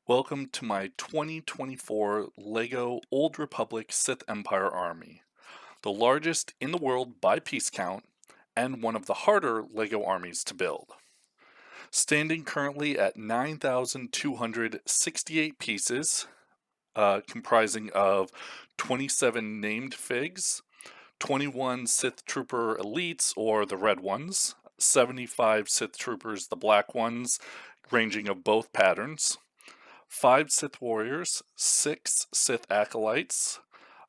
Welcome to my 2024 LEGO Old Republic Sith Empire Army, the largest in the world by piece count, and one of the harder LEGO armies to build. Standing currently at 9,268 pieces, comprising of 27 named figs, 21 Sith Trooper Elites, or the red ones, 75 Sith Troopers, the black ones, ranging of both patterns, 5 Sith Warriors, 6 Sith Acolytes,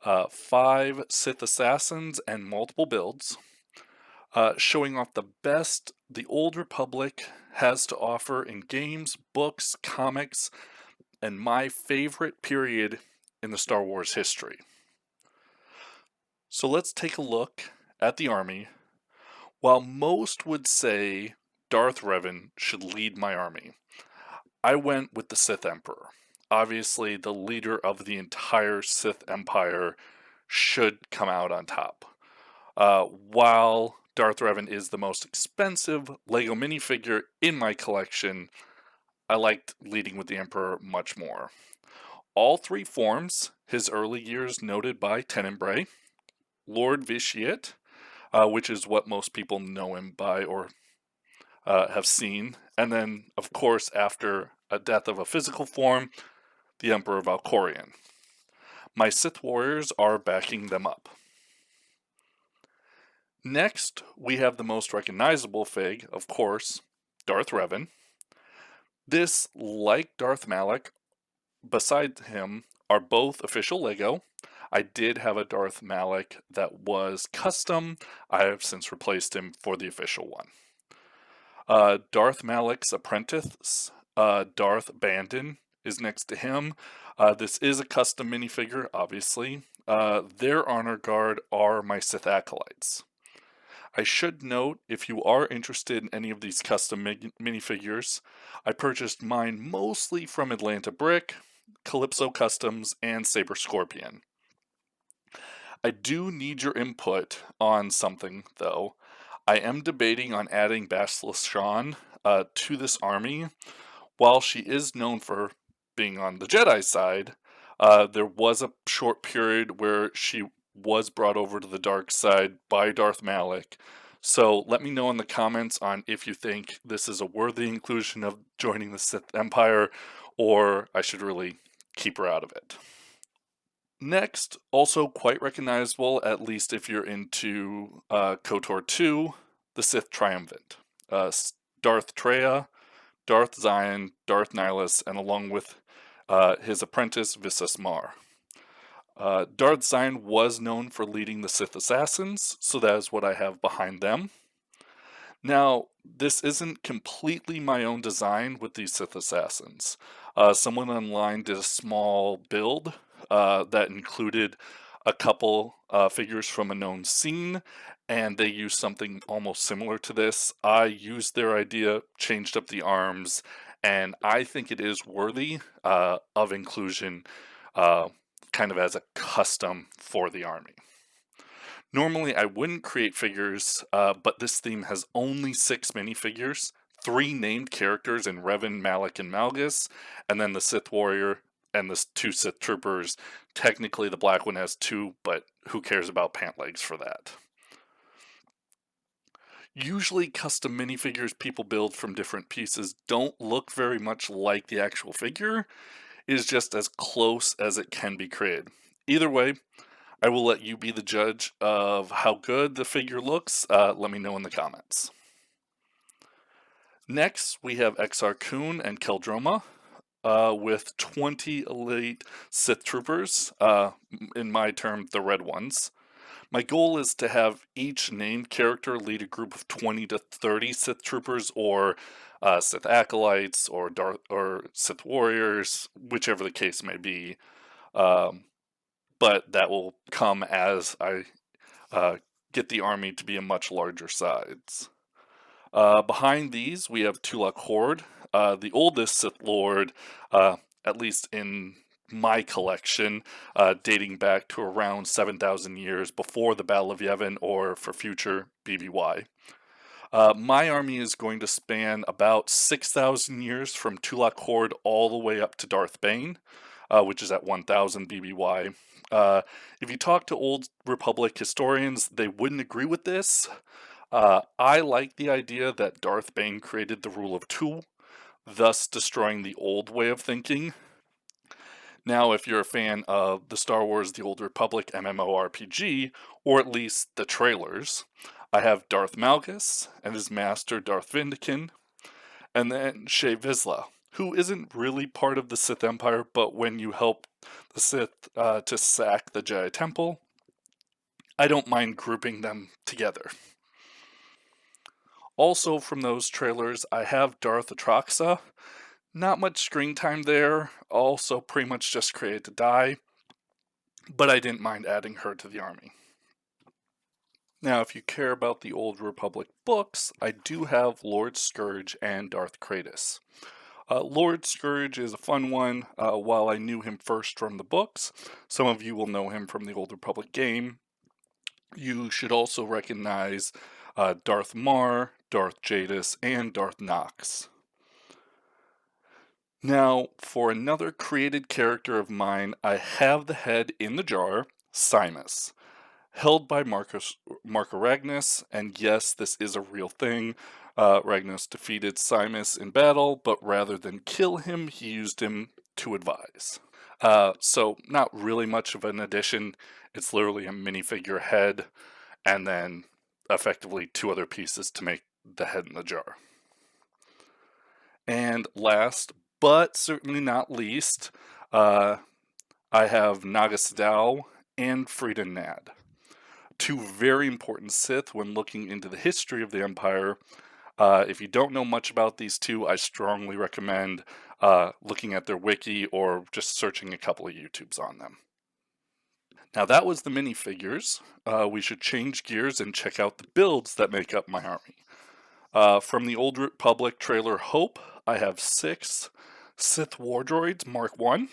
5 Sith Assassins, and multiple builds, showing off the best the Old Republic has to offer in games, books, comics, and my favorite period in the Star Wars history. So let's take a look at the army. While most would say Darth Revan should lead my army, I went with the Sith Emperor. Obviously, the leader of the entire Sith Empire should come out on top. While Darth Revan is the most expensive LEGO minifigure in my collection, I liked leading with the Emperor much more. All three forms, his early years noted by Tenebrae, Lord Vitiate, which is what most people know him by or have seen, and then, of course, after a death of a physical form, the Emperor Valkorion. My Sith warriors are backing them up. Next, we have the most recognizable fig, of course, Darth Revan. This, like Darth Malak, beside him, are both official LEGO. I did have a Darth Malak that was custom. I have since replaced him for the official one. Darth Malak's apprentice, Darth Bandon, is next to him. This is a custom minifigure, obviously. Their honor guard are my Sith Acolytes. I should note, if you are interested in any of these custom minifigures, I purchased mine mostly from Atlanta Brick, Calypso Customs, and Saber Scorpion. I do need your input on something, though. I am debating on adding Basilisk Shan to this army. While she is known for being on the Jedi side, there was a short period where she was brought over to the dark side by Darth Malak. So let me know in the comments on if you think this is a worthy inclusion of joining the Sith Empire, or I should really keep her out of it. Next, also quite recognizable, at least if you're into KOTOR 2, the Sith Triumvirate. Darth Traya, Darth Zion, Darth Nihilus, and along with his apprentice Visas Mar. Darth Zion was known for leading the Sith Assassins, so that is what I have behind them. Now, this isn't completely my own design with these Sith Assassins. Someone online did a small build that included a couple figures from a known scene, and they used something almost similar to this. I used their idea, changed up the arms, and I think it is worthy of inclusion kind of as a custom for the army. Normally, I wouldn't create figures, but this theme has only 6 minifigures, 3 named characters in Revan, Malak, and Malgus, and then the Sith Warrior and the 2 Sith Troopers. Technically, the black one has 2, but who cares about pant legs for that? Usually, custom minifigures people build from different pieces don't look very much like the actual figure. It is just as close as it can be created. Either way, I will let you be the judge of how good the figure looks. Let me know in the comments. Next, we have Exar Kun and Keldroma with 20 elite Sith Troopers, in my term, the red ones. My goal is to have each named character lead a group of 20 to 30 Sith Troopers or Sith Acolytes or Sith Warriors, whichever the case may be. But that will come as I get the army to be a much larger size. Behind these, we have Tulak Horde, the oldest Sith Lord, at least in my collection, dating back to around 7,000 years before the Battle of Yavin or for future BBY. My army is going to span about 6,000 years from Tulak Horde all the way up to Darth Bane, which is at 1,000 BBY. If you talk to Old Republic historians, they wouldn't agree with this. I like the idea that Darth Bane created the rule of two, thus destroying the old way of thinking. Now, if you're a fan of the Star Wars The Old Republic MMORPG, or at least the trailers, I have Darth Malgus and his master Darth Vindican, and then Shae Vizsla, who isn't really part of the Sith Empire, but when you help the Sith to sack the Jedi Temple, I don't mind grouping them together. Also from those trailers, I have Darth Atraxa. Not much screen time there, also pretty much just created to die, but I didn't mind adding her to the army. Now, if you care about the Old Republic books, I do have Lord Scourge and Darth Kratos. Lord Scourge is a fun one. While I knew him first from the books, some of you will know him from the Old Republic game. You should also recognize Darth Mar, Darth Jadis, and Darth Nox. Now, for another created character of mine, I have the head in the jar, Simus, held by Marco Ragnus, and yes, this is a real thing. Ragnus defeated Simus in battle, but rather than kill him, he used him to advise. So not really much of an addition. It's literally a minifigure head, and then effectively two other pieces to make the head in the jar. And last, but certainly not least, I have Naga Sadow and Frida Nad. Two very important Sith when looking into the history of the Empire. If you don't know much about these two, I strongly recommend looking at their wiki or just searching a couple of YouTubes on them. Now that was the minifigures. We should change gears and check out the builds that make up my army. From the Old Republic trailer Hope, I have 6 Sith War Droids Mark I.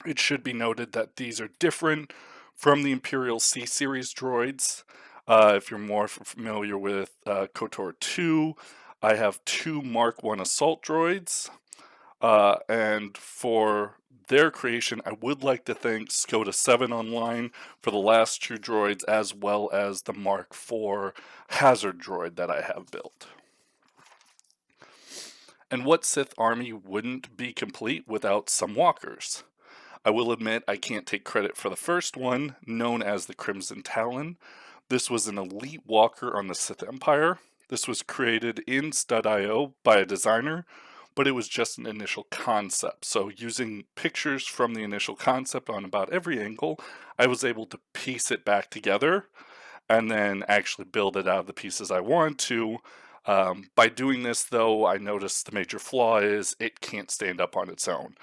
It should be noted that these are different from the Imperial C-Series droids. If you're more familiar with KOTOR 2, I have 2 Mark I assault droids. And for their creation, I would like to thank Skoda 7 Online for the last 2 droids, as well as the Mark IV Hazard droid that I have built. And what Sith army wouldn't be complete without some walkers? I will admit I can't take credit for the first one, known as the Crimson Talon. This was an elite walker on the Sith Empire. This was created in Stud.io by a designer, but it was just an initial concept. So using pictures from the initial concept on about every angle, I was able to piece it back together and then actually build it out of the pieces I want to. By doing this, though, I noticed the major flaw is it can't stand up on its own.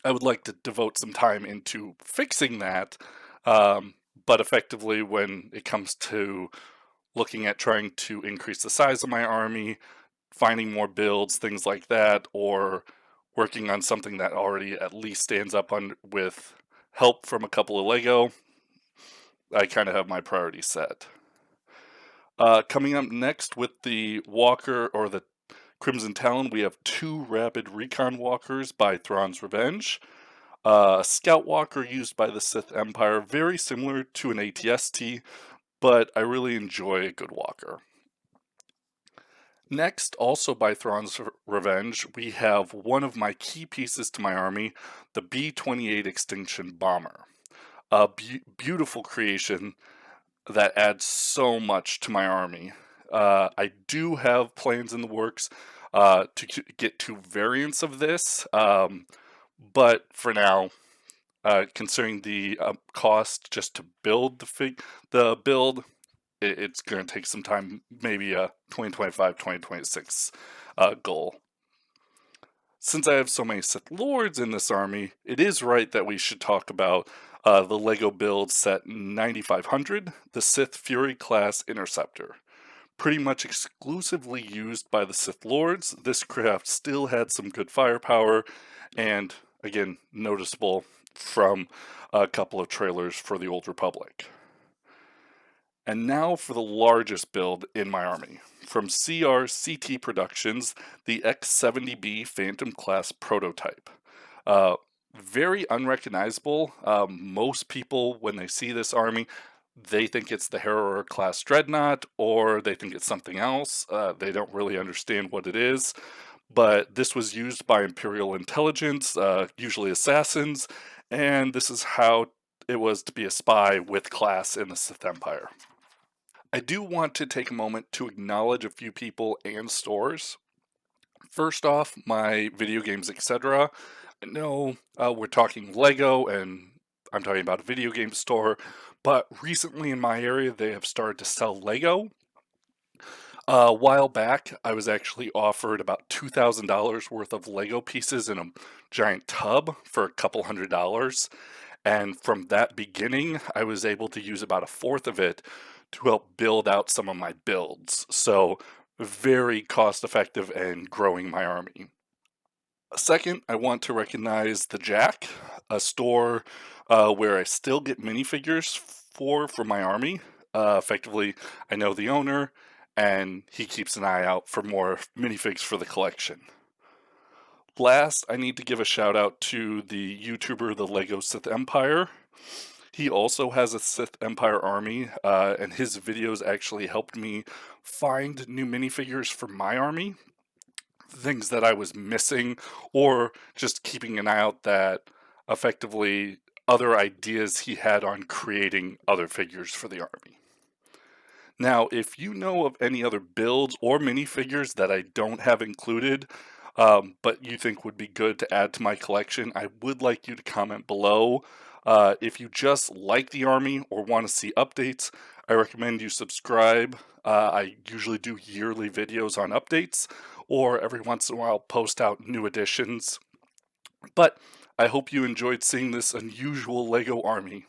I would like to devote some time into fixing that, but effectively when it comes to looking at trying to increase the size of my army, finding more builds, things like that, or working on something that already at least stands up on with help from a couple of Lego, I kind of have my priorities set. Coming up next with the Walker, or the Crimson Talon, we have 2 Rapid Recon Walkers by Thrawn's Revenge. A Scout Walker used by the Sith Empire, very similar to an ATST, but I really enjoy a good walker. Next, also by Thrawn's Revenge, we have one of my key pieces to my army, the B-28 Extinction Bomber. A beautiful creation that adds so much to my army. I do have plans in the works to get 2 variants of this, but for now, considering the cost just to build the build, it's going to take some time, maybe a 2025, 2026 goal. Since I have so many Sith Lords in this army, it is right that we should talk about the LEGO build set 9500, the Sith Fury class Interceptor. Pretty much exclusively used by the Sith Lords, this craft still had some good firepower, and again, noticeable from a couple of trailers for the Old Republic. And now for the largest build in my army. From CRCT Productions, the X-70B Phantom class prototype. Uh, Very unrecognizable. Most people, when they see this army, they think it's the Harrower class dreadnought, or they think it's something else. They don't really understand what it is. But this was used by Imperial intelligence, usually assassins, and this is how it was to be a spy with class in the Sith Empire. I do want to take a moment to acknowledge a few people and stores. First off, my video games, etc. No, we're talking Lego, and I'm talking about a video game store, but recently in my area, they have started to sell Lego. A while back, I was actually offered about $2,000 worth of Lego pieces in a giant tub for a couple $100. And from that beginning, I was able to use about a fourth of it to help build out some of my builds. So, very cost effective and growing my army. Second, I want to recognize the Jack, a store where I still get minifigures for my army. Effectively, I know the owner, and he keeps an eye out for more minifigs for the collection. Last, I need to give a shout out to the YouTuber The Lego Sith Empire. He also has a Sith Empire army, and his videos actually helped me find new minifigures for my army, things that I was missing, or just keeping an eye out that effectively other ideas he had on creating other figures for the army. Now, if you know of any other builds or minifigures that I don't have included, but you think would be good to add to my collection, I would like you to comment below. If you just like the army or want to see updates, I recommend you subscribe. I usually do yearly videos on updates, or every once in a while post out new additions. But I hope you enjoyed seeing this unusual LEGO army.